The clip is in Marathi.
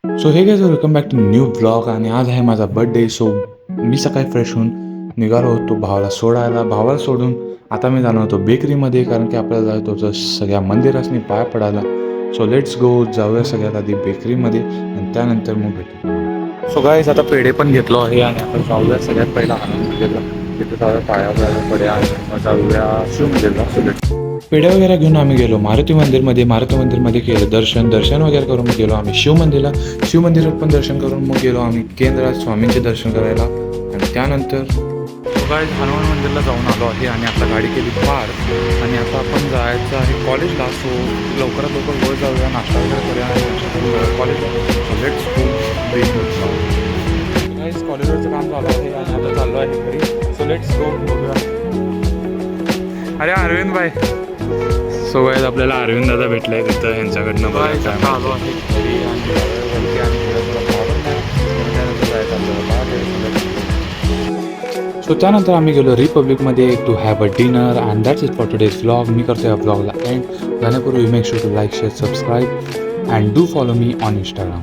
So hey guys, welcome back to new blog. आणि आज आहे माझा बर्थडे. सो मी सकाळी फ्रेश होऊन निघालो होतो भावाला सोडायला. भावाला सोडून आता मी जाणार होतो बेकरीमध्ये, कारण की आपल्याला जायचं होतं सगळ्या मंदिरासनी पाया पडायला. सो लेट्स गो, जाऊया सगळ्यात आधी बेकरीमध्ये आणि त्यानंतर मग भेटू. सो गाइस, आता पेढे पण घेतलो आहे आणि आपण जाऊया सगळ्यात पहिला आनंद मंदिरला. तिथे जाऊया पाया वगैरे पड्या आणि मग जाऊया शिवमंदिरला. So let's. पेढ्या वगैरे घेऊन आम्ही गेलो मारुती मंदिरमध्ये केलं दर्शन वगैरे करून मग गेलो आम्ही शिवमंदिरात पण दर्शन करून मग गेलो आम्ही केंद्रात स्वामींचे दर्शन करायला. आणि त्यानंतर काय हनुमान मंदिरला जाऊन आलो आहे आणि आता गाडी केली पार्क. आणि आता आपण जायचं आहे कॉलेजला. सो लवकरात लवकर वर जाऊया, नाश्ता वगैरे करूया आणि कॉलेजला. लेट्स गो गाईस. कॉलेजवरचं काम झालं आहे आणि आता चाललो आहे घरी. सो लेट्स गो, बघूया. अरे अरविंद भाई. सो गाईज, आपल्याला अरविंद दादा भेटले आहे तिथं. यांच्याकडनं आलो आहे घरी सो त्यानंतर आम्ही गेलो रिपब्लिकमध्ये to have a dinner. And that's it for today's vlog. मी करतो या व्लॉगला एंड. जाण्यापूर्वी make sure to like, share, subscribe and do follow me on Instagram.